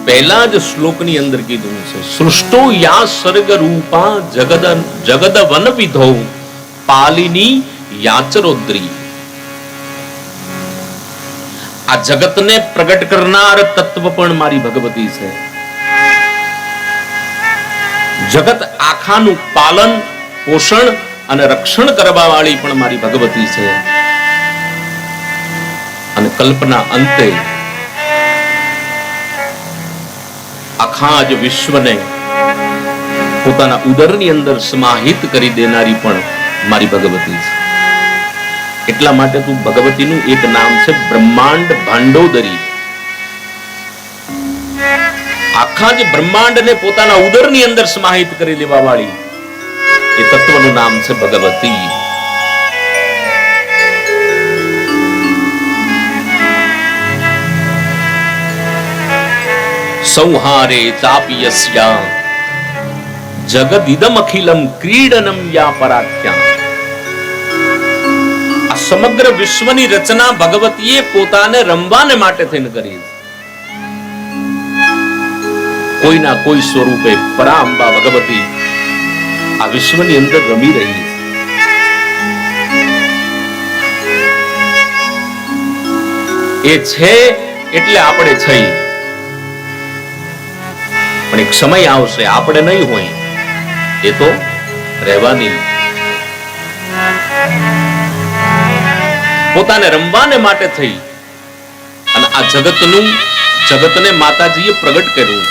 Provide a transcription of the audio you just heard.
પહેલા જ શ્લોકની અંદર કીધું છે, સૃષ્ટો યા સર્ગ રૂપા જગદ વન વિધો પાલિની યાચરોદ્રી. આ જગતને પ્રગટ કરનાર તત્વ પણ મારી ભગવતી છે. જગત આખાનું પાલન પોષણ અને રક્ષણ કરવા વાળી પણ મારી ભગવતી છે. અને કલ્પના અંતે આખા જ વિશ્વને પોતાના ઉદરની અંદર સમાહિત કરી દેનારી પણ મારી ભગવતી છે. એટલા માટે તું ભગવતીનું એક નામ છે બ્રહ્માંડ ભાંડોદરી. આખા જ બ્રહ્માંડને પોતાના ઉદરની અંદર સમાહિત કરી લેવા વાળી એ તત્વનું નામ છે ભગવતી. સંહારે ચાપિયસ્યા જગદિદમ અખિલમ ક્રીડનમ યા પરાખ્યા. આ સમગ્ર વિશ્વની રચના ભગવતીએ પોતાને રમવાને માટે થઈને કરી. કોઈના કોઈ સ્વરૂપે પરાંબા ભગવતી આ વિશ્વની અંદર રમી રહી છે. એ છે એટલે આપણે છીએ. પણ એક સમય આવશે આપણે નહીં હોય, એ તો રહેવાની. પોતાને રમવાને માટે થઈ અને આ જગતને માતાજીએ પ્રગટ કર્યું.